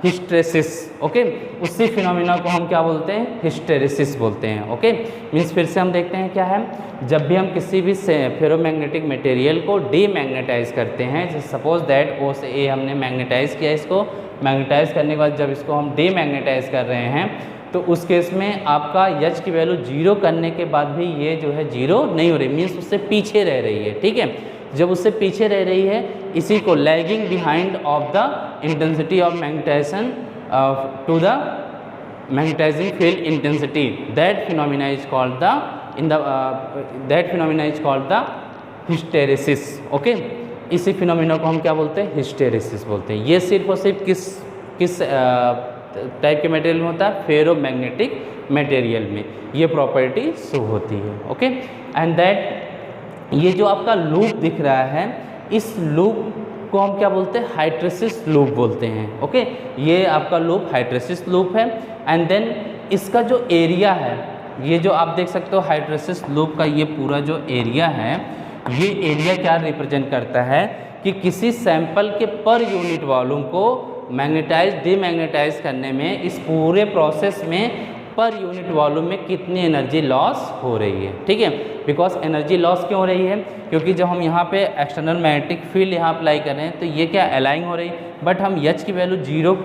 hysteresis. Okay, उसी फिनोमिना को हम क्या बोलते हैं, हिस्टेरिसिस बोलते हैं। ओके, मीन्स फिर से हम देखते हैं क्या है, जब भी हम किसी भी फेरोमैग्नेटिक मटेरियल को डीमैग्नेटाइज करते हैं, सपोज दैट O से A हमने मैग्नेटाइज किया, इसको मैग्नेटाइज करने के बाद जब इसको हम डीमैग्नेटाइज कर रहे हैं तो उस केस में आपका H की वैल्यू 0 करने के बाद भी ये जो है 0 नहीं हो रही, मीन्स उससे पीछे रह रही है, ठीक है। जब उससे पीछे रह रही है, इसी को lagging behind of the intensity of magnetisation to the magnetising field intensity, that phenomena is called the hysteresis. Okay, इसी फिनोमिना को हम क्या बोलते हैं, हिस्टेरिसिस बोलते हैं। ये सिर्फ और सिर्फ किस टाइप के मटेरियल में होता है, फेरोमैग्नेटिक मटेरियल में ये प्रॉपर्टी शो होती है। ओके, एंड दैट ये जो आपका लूप दिख रहा है, इस लूप को हम क्या बोलते हैं, हाइड्रेसिस लूप बोलते हैं। ओके, ये आपका लूप हाइड्रेसिस लूप है। एंड देन इसका जो एरिया है, ये जो आप देख सकते हो हाइड्रेसिस लूप का ये पूरा जो एरिया है, ये एरिया क्या रिप्रेजेंट करता है कि किसी सैंपल के पर यूनिट वॉल्यूम को मैग्नेटाइज डीमैग्नेटाइज करने में, इस पूरे प्रोसेस में पर यूनिट वॉल्यूम में कितनी एनर्जी लॉस हो रही है, ठीक है। बिकॉज एनर्जी लॉस क्यों हो रही है, क्योंकि जब हम यहाँ पे एक्सटर्नल मैग्नेटिक फील्ड यहाँ अप्लाई कर रहे हैं तो ये क्या अलाइंग हो रही, बट हम H की वैल्यू 0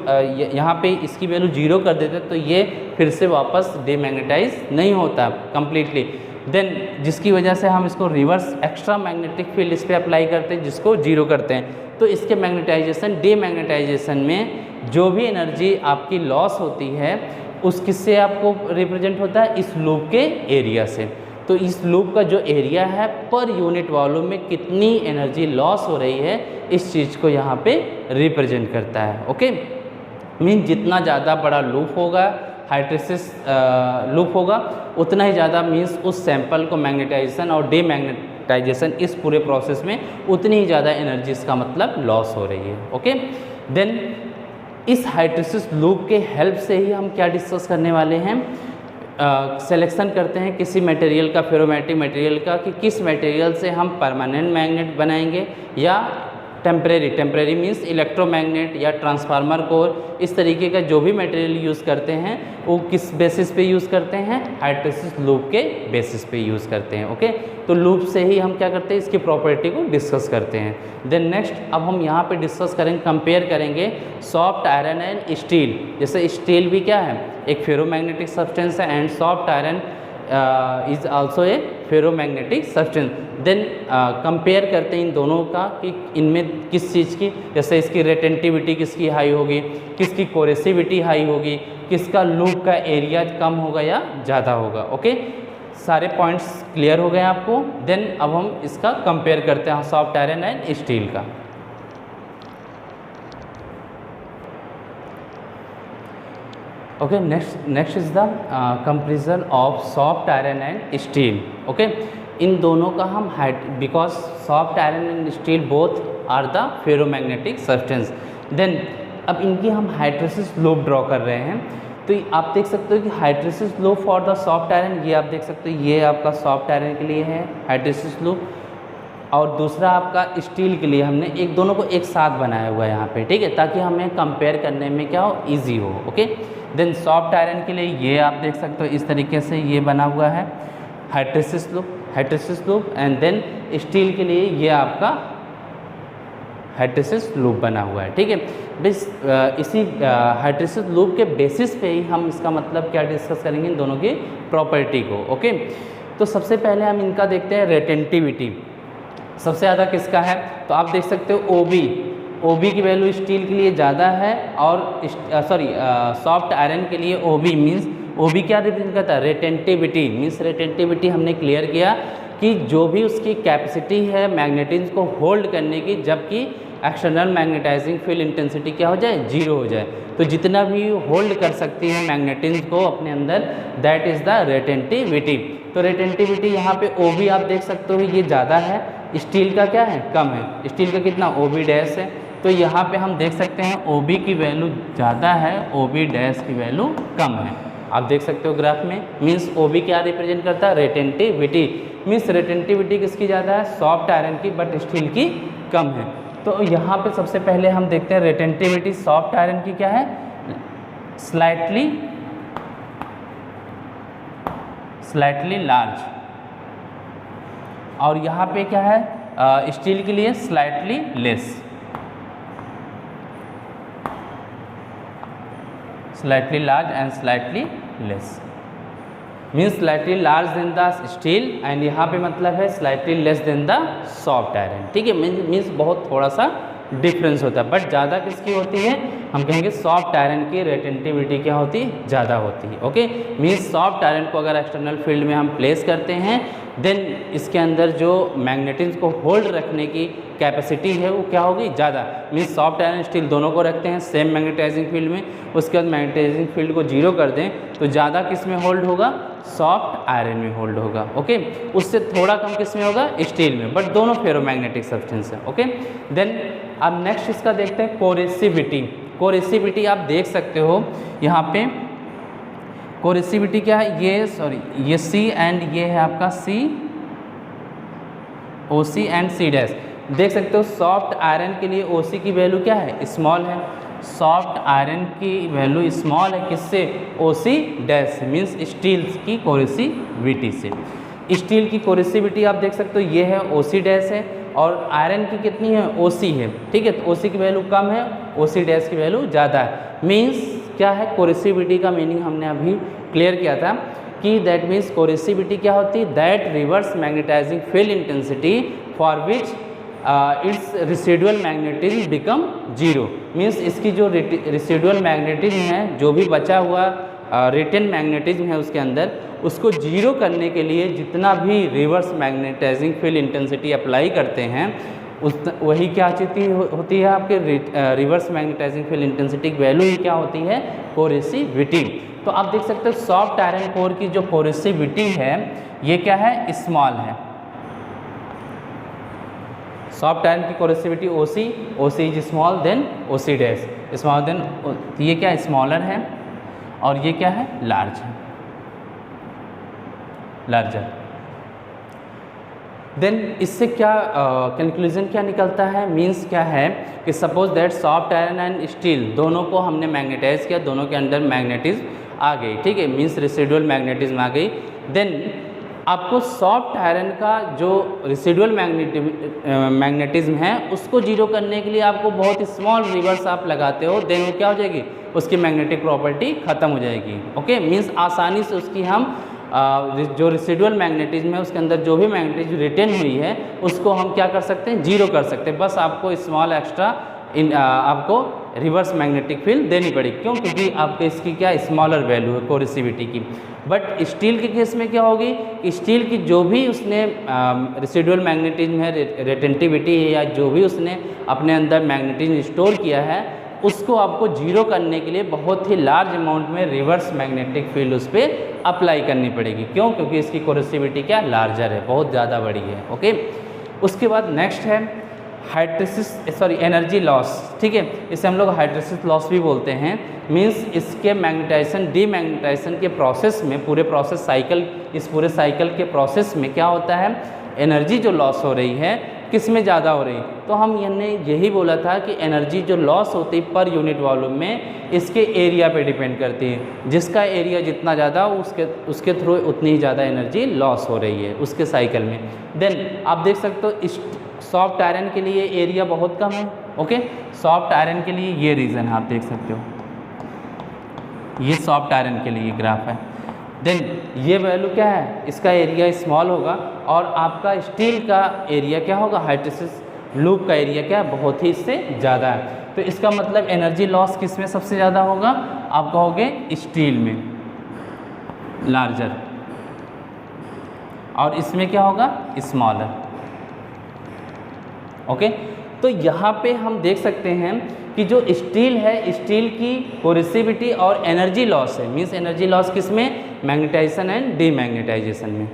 यहाँ पे इसकी वैल्यू 0 कर देते तो ये फिर से वापस डीमैग्नेटाइज नहीं होता कंप्लीटली। देन जिसकी वजह से हम इसको रिवर्स एक्स्ट्रा मैग्नेटिक फील्ड इस पर अप्लाई करते हैं, जिसको 0 करते हैं। तो इसके मैग्नेटाइजेशन डीमैग्नेटाइजेशन में जो भी एनर्जी आपकी लॉस होती है उस किससे आपको रिप्रेजेंट होता है, इस लूप के एरिया से। तो इस लूप का जो एरिया है पर यूनिट वॉल्यूम में कितनी एनर्जी लॉस हो रही है, इस चीज़ को यहाँ पे रिप्रेजेंट करता है। ओके, मीन जितना ज़्यादा बड़ा लूप होगा, हाइड्रेसिस लूप होगा, उतना ही ज़्यादा मीन्स उस सैंपल को मैग्नेटाइजेशन और डीमैग्नेटाइजेशन इस पूरे प्रोसेस में उतनी ही ज़्यादा एनर्जी इसका मतलब लॉस हो रही है। ओके, देन इस हाइड्रेसिस लूप के हेल्प से ही हम क्या डिस्कस करने वाले हैं, सिलेक्शन करते हैं किसी मटेरियल का, फेरोमैग्नेटिक मटेरियल का, कि किस मटेरियल से हम परमानेंट मैग्नेट बनाएंगे या टेम्परेरी मीन्स इलेक्ट्रोमैग्नेट या ट्रांसफार्मर कोर, इस तरीके का जो भी मटेरियल यूज़ करते हैं वो किस बेसिस पे यूज़ करते हैं, हाइड्रेसिस लूप के बेसिस पे यूज़ करते हैं। ओके, तो लूप से ही हम क्या करते हैं, इसकी प्रॉपर्टी को डिस्कस करते हैं। देन नेक्स्ट अब हम यहाँ पे डिस्कस करेंगे, कंपेयर करेंगे सॉफ्ट आयरन एंड स्टील। जैसे स्टील भी क्या है, एक फेरोमैग्नेटिक सब्सटेंस है, and soft iron is also a ferromagnetic substance. Then compare करते हैं इन दोनों का कि इनमें किस चीज़ की, जैसे इसकी रेटेंटिविटी किसकी हाई होगी, किसकी कोरेसिविटी हाई होगी, किसका लूप का एरिया कम होगा या ज़्यादा होगा। ओके, सारे पॉइंट्स क्लियर हो गए आपको। देन अब हम इसका कंपेयर करते हैं सॉफ्ट आयरन एंड स्टील का। Okay, next is the comparison of soft iron and steel. Okay, इन दोनों का हम because soft iron and steel both are the ferromagnetic substance. Then अब इनकी हम हाइड्रेसिस लूप ड्रॉ कर रहे हैं, तो आप देख सकते हो कि hysteresis loop for the soft iron, ये आप देख सकते हो, ये आपका सॉफ्ट आयरन के लिए है हाइड्रेसिस लूप, और दूसरा आपका स्टील के लिए हमने एक दोनों को एक साथ बनाया हुआ है यहाँ पे, ठीक है, ताकि हमें कंपेयर करने में क्या हो, ईजी हो। ओके, देन सॉफ्ट आयरन के लिए ये आप देख सकते हो इस तरीके से ये बना हुआ है हाइड्रेसिस लूप, एंड देन स्टील के लिए ये आपका हाइड्रेसिस लूप बना हुआ है, ठीक है। बस इसी हाइड्रेसिस लूप के बेसिस पे ही हम इसका मतलब क्या डिस्कस करेंगे, इन दोनों की प्रॉपर्टी को। ओके, तो सबसे पहले हम इनका देखते हैं रेटेंटिविटी। सबसे ज़्यादा किसका है, तो आप देख सकते हो ओबी की वैल्यू स्टील के लिए ज़्यादा है, और सॉफ्ट आयरन के लिए ओबी मीन्स ओबी क्या रिप्रेजेंट करता है, रेटेंटिविटी मीन्स रेटेंटिविटी हमने क्लियर किया कि जो भी उसकी कैपेसिटी है मैग्नेटिज्म को होल्ड करने की, जबकि एक्सटर्नल मैग्नेटाइजिंग फील्ड इंटेंसिटी क्या हो जाए, 0 हो जाए। तो जितना भी होल्ड कर सकती है मैग्नेटिज्म को अपने अंदर, दैट इज़ द रेटेंटिविटी। तो रेटेंटिविटी यहाँ पे ओबी आप देख सकते हो ये ज़्यादा है, स्टील का क्या है, कम है। स्टील का कितना, ओबी डैश है। तो यहाँ पे हम देख सकते हैं ओबी की वैल्यू ज़्यादा है, ओबी डैश की वैल्यू कम है। आप देख सकते हो ग्राफ में, मीन्स ओबी क्या रिप्रेजेंट करता है, रेटेंटिविटी। मीन्स रेटेंटिविटी किसकी ज़्यादा है, सॉफ्ट आयरन की, बट स्टील की कम है। तो यहाँ पे सबसे पहले हम देखते हैं रेटेंटिविटी सॉफ्ट आयरन की क्या है, स्लाइटली लार्ज, और यहाँ पे क्या है स्टील के लिए slightly less, slightly large and slightly less. Means slightly large than the steel, and यहाँ पे मतलब है slightly less than the soft iron. ठीक है, मीन्स बहुत थोड़ा सा डिफरेंस होता है, बट ज़्यादा किसकी होती है, हम कहेंगे सॉफ्ट आयरन की रेटेंटिविटी क्या होती है, ज़्यादा होती है। ओके, मीन्स सॉफ्ट आयरन को अगर एक्सटर्नल फील्ड में हम प्लेस करते हैं, देन इसके अंदर जो मैग्नेटिज्म को होल्ड रखने की कैपेसिटी है वो क्या होगी, ज़्यादा। मीन्स सॉफ्ट आयरन स्टील दोनों को रखते हैं सेम मैग्नेटाइजिंग फील्ड में, उसके बाद मैग्नेटाइजिंग फील्ड को 0 कर दें तो ज़्यादा किस में होल्ड होगा, सॉफ्ट आयरन में होल्ड होगा। ओके, उससे थोड़ा कम किस में होगा, स्टील में, बट दोनों फेरोमैग्नेटिक सब्सटेंस है। ओके, देन अब नेक्स्ट इसका देखते हैं कोरेसिविटी। कोरेसिविटी आप देख सकते हो यहाँ पे, कोरेसिविटी क्या है, ये सी एंड ये है आपका सी, ओ सी एंड सी डैश। देख सकते हो सॉफ्ट आयरन के लिए ओ सी की वैल्यू क्या है, स्मॉल है, सॉफ्ट आयरन की वैल्यू स्मॉल है, किससे, ओ सी डैश, मीन्स स्टील की कोरेसिविटी से। स्टील की कोरेसिविटी आप देख सकते हो ये है ओ सी डैश है, और आयरन की कितनी है, ओ सी है। ठीक है, तो ओ सी की वैल्यू कम है, ओ सी डैश की वैल्यू ज़्यादा है। मीन्स क्या है, कोरेसिविटी का मीनिंग हमने अभी क्लियर किया था कि दैट मीन्स कोरेसिविटी क्या होती है, that reverse magnetising field intensity for which its residual magnetism become 0। Means इसकी जो रेसिडुअल मैग्नेटिज्म है, जो भी बचा हुआ रिटेन मैग्नेटिज्म है उसके अंदर, उसको 0 करने के लिए जितना भी reverse magnetising field intensity apply करते हैं, वही क्या होती है आपके रिवर्स मैग्नेटाइजिंग फील्ड इंटेंसिटी की वैल्यू ही क्या होती है, कोरेसिविटी। तो आप देख सकते हो सॉफ्ट आयरन कोर की जो कोरेसिविटी है ये क्या है, स्मॉल है। सॉफ्ट आयरन की coercivity O C is small then O C dash, small then, ये क्या स्मॉलर है, और ये क्या है, लार्ज है, लार्जर। देन इससे क्या कंक्लूजन क्या निकलता है, मीन्स क्या है कि suppose that soft iron and steel दोनों को हमने मैग्नेटाइज किया, दोनों के अंदर मैग्नेटिज्म आ गई। ठीक है, मीन्स रेसिडुअल मैग्नेटिज्म आ गई। देन आपको सॉफ्ट आयरन का जो रेसिडुअल मैग्नेटिज्म है उसको 0 करने के लिए आपको बहुत स्मॉल रिवर्स आप लगाते हो, देन वो क्या हो जाएगी, उसकी मैग्नेटिक प्रॉपर्टी खत्म हो जाएगी। ओके, मीन्स आसानी से उसकी हम जो रेसिडुअल मैग्नेटिज्म है उसके अंदर जो भी मैग्नेटिज्म रिटेन हुई है उसको हम क्या कर सकते हैं, 0 कर सकते हैं। बस आपको स्मॉल एक्स्ट्रा आपको रिवर्स मैग्नेटिक फील्ड देनी पड़ेगी। क्यों, क्योंकि आपके इसकी क्या स्मॉलर वैल्यू है कोरेसिविटी की। बट स्टील के केस में क्या होगी, स्टील की जो भी उसने रेसिडुअल मैग्नेटिज्म है, रेटेंटिविटी है, या जो भी उसने अपने अंदर मैग्नेटिज्म स्टोर किया है, उसको आपको 0 करने के लिए बहुत ही लार्ज अमाउंट में रिवर्स मैग्नेटिक फील्ड उस पर अप्लाई करनी पड़ेगी। क्यों, क्योंकि इसकी कोरेसिविटी क्या लार्जर है, बहुत ज़्यादा बड़ी है। ओके, उसके बाद नेक्स्ट है एनर्जी लॉस। ठीक है, इसे हम लोग हाइड्रोसिस लॉस भी बोलते हैं। मीन्स इसके मैग्नेटाइजेशन डीमैग्नेटाइजेशन के प्रोसेस में, पूरे प्रोसेस साइकिल, इस पूरे साइकिल के प्रोसेस में क्या होता है, एनर्जी जो लॉस हो रही है किस में ज़्यादा हो रही है। तो हम यही बोला था कि एनर्जी जो लॉस होती है पर यूनिट वॉल्यूम में, इसके एरिया पे डिपेंड करती है। जिसका एरिया जितना ज़्यादा उसके थ्रू उतनी ही ज़्यादा एनर्जी लॉस हो रही है उसके साइकिल में। देन आप देख सकते हो सॉफ्ट आयरन के लिए एरिया बहुत कम है। ओके, सॉफ्ट आयरन के लिए ये रीज़न आप देख सकते हो, ये सॉफ्ट आयरन के लिए ग्राफ है। देन ये वैल्यू क्या है, इसका एरिया स्मॉल होगा और आपका स्टील का एरिया क्या होगा, हाइड्रोसिस लूप का एरिया क्या है, बहुत ही इससे ज़्यादा है। तो इसका मतलब एनर्जी लॉस किस में सबसे ज़्यादा होगा, आप कहोगे स्टील में लार्जर, और इसमें क्या होगा स्मॉलर। ओके, तो यहाँ पे हम देख सकते हैं कि जो स्टील है, स्टील की कोरेसिविटी और एनर्जी लॉस है, मीन्स एनर्जी लॉस किस में, मैग्नेटाइजेशन एंड डीमैग्नेटाइजेशन में।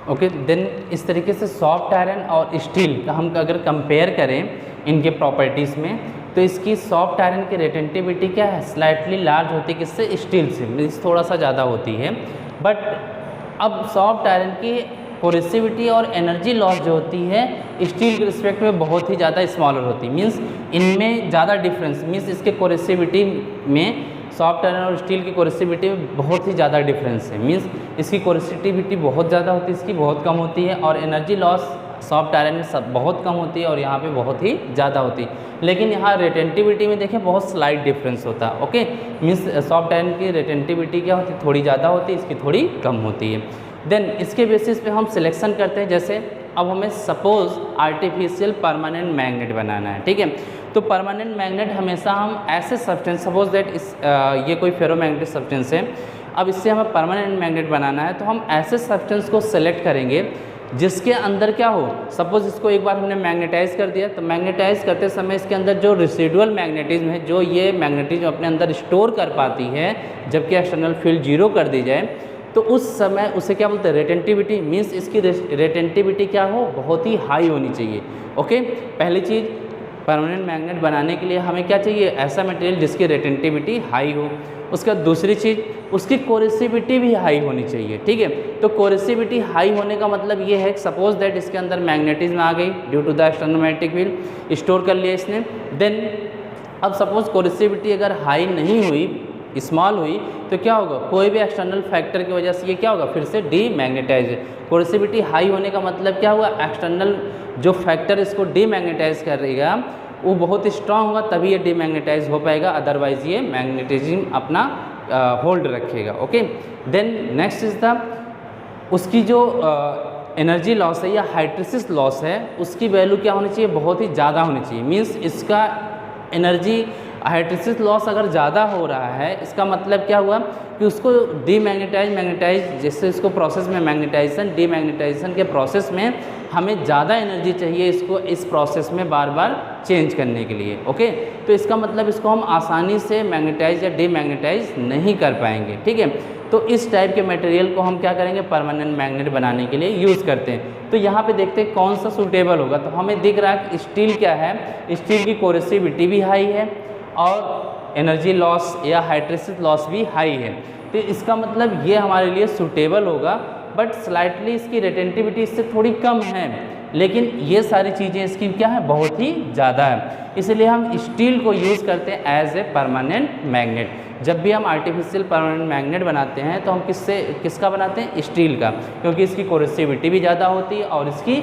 ओके, देन इस तरीके से सॉफ्ट आयरन और स्टील का हम अगर कंपेयर करें इनके प्रॉपर्टीज़ में, तो इसकी सॉफ्ट आयरन की रिटेंटिविटी क्या है, स्लाइटली लार्ज होती है किससे, स्टील से, मीन्स थोड़ा सा ज़्यादा होती है। बट अब सॉफ्ट आयरन की कोरेसिविटी और एनर्जी लॉस जो होती है स्टील के रिस्पेक्ट में बहुत ही ज़्यादा स्मॉलर होती है, मीन्स इनमें ज़्यादा डिफरेंस, मीन्स इसके कोरेसिविटी में सॉफ्ट आयरन और स्टील की कोरेसिविटी में बहुत ही ज़्यादा डिफरेंस है, मीन्स इसकी कोरेसिविटी बहुत ज़्यादा होती है, इसकी बहुत कम होती है, और एनर्जी लॉस सॉफ्ट आयरन में सब बहुत कम होती है और यहाँ पे बहुत ही ज़्यादा होती है। लेकिन यहाँ रिटेंटिविटी में देखें बहुत स्लाइट डिफरेंस होता है। ओके, मीन्स सॉफ्ट आयरन की रिटेंटिविटी क्या होती है, थोड़ी ज़्यादा होती है, इसकी थोड़ी कम होती है। देन इसके बेसिस पे हम सिलेक्शन करते हैं, जैसे अब हमें सपोज आर्टिफिशियल परमानेंट मैग्नेट बनाना है, ठीक है। तो परमानेंट मैग्नेट हमेशा हम ऐसे सब्सटेंस, सपोज दैट ये कोई फेरोमैग्नेटिक सब्सटेंस है, अब इससे हमें परमानेंट मैग्नेट बनाना है, तो हम ऐसे सब्सटेंस को सेलेक्ट करेंगे जिसके अंदर क्या हो, सपोज इसको एक बार हमने मैग्नेटाइज कर दिया, तो मैग्नेटाइज करते समय इसके अंदर जो रेसिडुअल मैग्नेटिज्म है, जो ये मैग्नेटिज्म अपने अंदर स्टोर कर पाती है जबकि एक्सटर्नल फील्ड जीरो कर दी जाए, तो उस समय उसे क्या बोलते हैं, रिटेंटिविटी, मीन्स इसकी रिटेंटिविटी क्या हो, बहुत ही हाई होनी चाहिए। ओके, पहली चीज़ परमानेंट मैग्नेट बनाने के लिए हमें क्या चाहिए, ऐसा मटेरियल जिसकी रिटेंटिविटी हाई हो। उसका दूसरी चीज़, उसकी कोरेसिविटी भी हाई होनी चाहिए, ठीक है। तो कोरेसिविटी हाई होने का मतलब ये है, सपोज दैट इसके अंदर मैग्नेटिज्म आ गई due to the external magnetic field, store कर लिया इसने। देन अब सपोज कोरेसिविटी अगर हाई नहीं हुई, स्मॉल हुई, तो क्या होगा, कोई भी एक्सटर्नल फैक्टर की वजह से ये क्या होगा, फिर से डीमैग्नेटाइज। कोरेसिविटी हाई होने का मतलब क्या हुआ, एक्सटर्नल जो फैक्टर इसको डीमैग्नेटाइज करेगा वो बहुत स्ट्रांग होगा, तभी ये डीमैग्नेटाइज हो पाएगा, अदरवाइज ये मैग्नेटिज्म अपना होल्ड रखेगा। Okay, then next is the, उसकी जो एनर्जी लॉस है या हाइड्रोसिस लॉस है, उसकी वैल्यू क्या होनी चाहिए, बहुत ही ज़्यादा होनी चाहिए। मीन्स इसका एनर्जी हाइड्रोसिस लॉस अगर ज़्यादा हो रहा है, इसका मतलब क्या हुआ कि उसको मैग्नेटाइज जैसे इसको प्रोसेस में मैग्नेटाइजेशन डीमैग्नेटाइजेशन के प्रोसेस में हमें ज़्यादा एनर्जी चाहिए इसको इस प्रोसेस में बार बार चेंज करने के लिए। ओके, तो इसका मतलब इसको हम आसानी से मैग्नेटाइज या डीमैग्नेटाइज नहीं कर पाएंगे, ठीक है। तो इस टाइप के मटेरियल को हम क्या करेंगे, परमानेंट मैग्नेट बनाने के लिए यूज़ करते हैं। तो यहाँ पे देखते हैं कौन सा सूटेबल होगा। तो हमें दिख रहा है कि स्टील क्या है, स्टील की कोरेसिविटी भी हाई है और एनर्जी लॉस या हाइड्रोसिस लॉस भी हाई है, तो इसका मतलब ये हमारे लिए सूटेबल होगा। बट स्लाइटली इसकी रिटेंटिविटी इससे थोड़ी कम है, लेकिन ये सारी चीज़ें इसकी क्या है, बहुत ही ज़्यादा है। इसलिए हम स्टील को यूज़ करते हैं एज ए परमानेंट मैग्नेट। जब भी हम आर्टिफिशियल परमानेंट मैग्नेट बनाते हैं तो हम किसका बनाते हैं, स्टील का, क्योंकि इसकी कोरेसिविटी भी ज़्यादा होती है और इसकी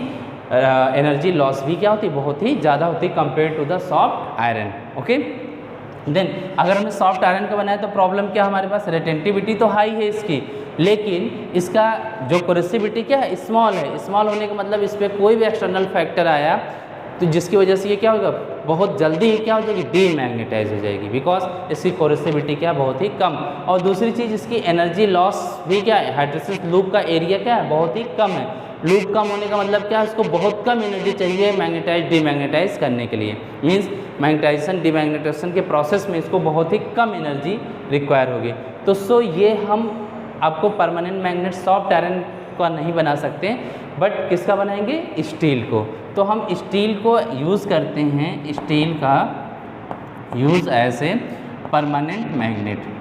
एनर्जी लॉस भी क्या होती है, बहुत ही ज़्यादा होती है compare to the soft iron. Okay, then अगर हमें सॉफ्ट आयरन का बनाया तो प्रॉब्लम क्या हमारे पास, रिटेंटिविटी तो हाई है इसकी, लेकिन इसका जो कोरेसिविटी क्या है, स्मॉल है। स्मॉल होने का मतलब इस पर कोई भी एक्सटर्नल फैक्टर आया तो जिसकी वजह से ये क्या होगा, बहुत जल्दी ही क्या हो जाएगी, डीमैग्नेटाइज हो जाएगी, बिकॉज इसकी कोरेसिविटी क्या बहुत ही कम। और दूसरी चीज़ इसकी एनर्जी लॉस भी क्या है, हाइड्रोसिस लूप का एरिया क्या है, बहुत ही कम है। लूप कम होने का मतलब क्या है, उसको बहुत कम एनर्जी चाहिए मैग्नेटाइज डीमैग्नेटाइज करने के लिए। मीन्स मैग्नेटाइजेशन डीमैग्नेटाइजेशन के प्रोसेस में इसको बहुत ही कम एनर्जी रिक्वायर होगी। तो सो ये हम आपको परमानेंट मैग्नेट सॉफ्ट आयरन का नहीं बना सकते, बट किसका बनाएंगे, स्टील को। तो हम स्टील को यूज़ करते हैं, स्टील का use as a permanent magnet.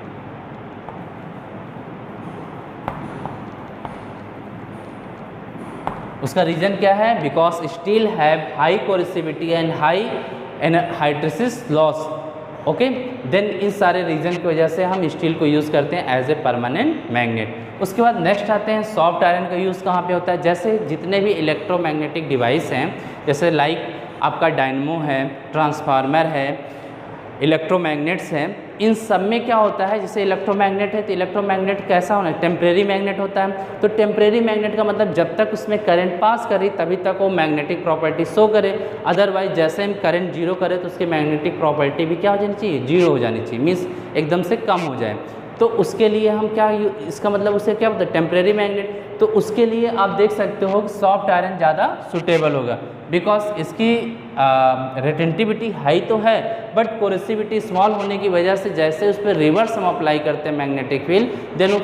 उसका रीज़न क्या है, because steel have high coercivity and high hysteresis loss. Okay, then इन सारे रीज़न की वजह से हम स्टील को यूज़ करते हैं एज ए परमानेंट मैग्नेट। उसके बाद नेक्स्ट आते हैं सॉफ्ट आयरन का यूज़ कहाँ पे होता है। जैसे जितने भी इलेक्ट्रोमैग्नेटिक डिवाइस हैं, जैसे लाइक आपका डायनमो है, ट्रांसफार्मर है, इलेक्ट्रोमैग्नेट्स हैं, इन सब में क्या होता है, जैसे इलेक्ट्रोमैग्नेट है तो इलेक्ट्रोमैग्नेट कैसा होना है, टेम्परेरी मैग्नेट होता है। तो टेम्परेरी मैग्नेट का मतलब जब तक उसमें करंट पास करे तभी तक वो मैग्नेटिक प्रॉपर्टी शो करे, अदरवाइज जैसे हम करंट जीरो करें तो उसकी मैग्नेटिक प्रॉपर्टी भी क्या हो जानी चाहिए, जीरो हो जानी चाहिए, मीन्स एकदम से कम हो जाए। तो उसके लिए हम क्या, इसका मतलब उसे क्या बोलते हैं, टेम्परेरी मैग्नेट। तो उसके लिए आप देख सकते हो कि सॉफ्ट आयरन ज़्यादा सूटेबल होगा, बिकॉज इसकी रिटेंटिविटी हाई तो है बट कोरेसिविटी स्मॉल होने की वजह से जैसे उस पर रिवर्स हम अप्लाई करते हैं मैग्नेटिक फील्ड, देन वो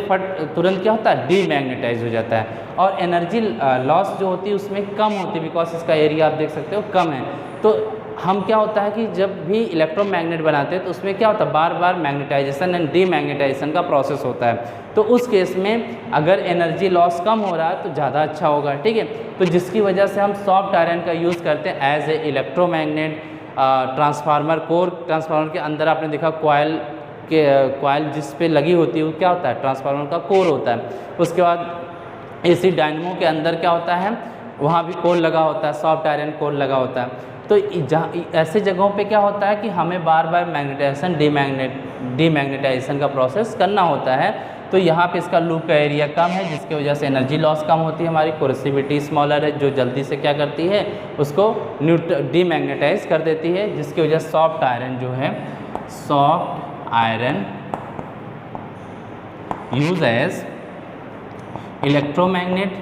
तुरंत क्या होता है, डीमैग्नेटाइज हो जाता है और एनर्जी लॉस जो होती है उसमें कम होती है, बिकॉज इसका एरिया आप देख सकते हो कम है। तो हम क्या होता है कि जब भी इलेक्ट्रोमैग्नेट बनाते हैं तो उसमें क्या होता है, बार बार मैग्नेटाइजेशन एंड डीमैग्नेटाइजेशन का प्रोसेस होता है। तो उस केस में अगर एनर्जी लॉस कम हो रहा है तो ज़्यादा अच्छा होगा, ठीक है। तो जिसकी वजह से हम सॉफ्ट आयरन का यूज़ करते हैं as a electromagnet. Transformer core, transformer के अंदर आपने देखा कॉयल जिस पे लगी होती है वो क्या होता है, ट्रांसफार्मर का कोर होता है। उसके बाद एसी डायनेमो के अंदर क्या होता है, वहाँ भी कोर लगा होता है, सॉफ्ट आयरन कोर लगा होता है। तो जहाँ ऐसे जगहों पे क्या होता है कि हमें बार बार मैग्नेटाइजेशन डीमैग्नेटाइजेशन का प्रोसेस करना होता है। तो यहाँ पे इसका लूप का एरिया कम है जिसकी वजह से एनर्जी लॉस कम होती है, हमारी कोरेसिविटी स्मॉलर है जो जल्दी से क्या करती है, उसको डीमैग्नेटाइज कर देती है, जिसकी वजह से सॉफ्ट आयरन जो है, soft iron use as electromagnet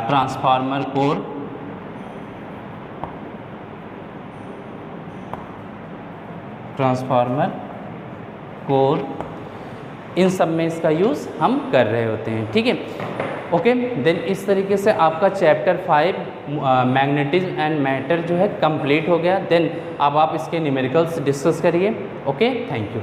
transformer core इन सब में इसका यूज़ हम कर रहे होते हैं, ठीक है। ओके, देन इस तरीके से आपका चैप्टर 5 मैग्नेटिज्म एंड मैटर जो है कंप्लीट हो गया। देन अब आप इसके न्यूमेरिकल्स डिस्कस करिए। Okay, thank you.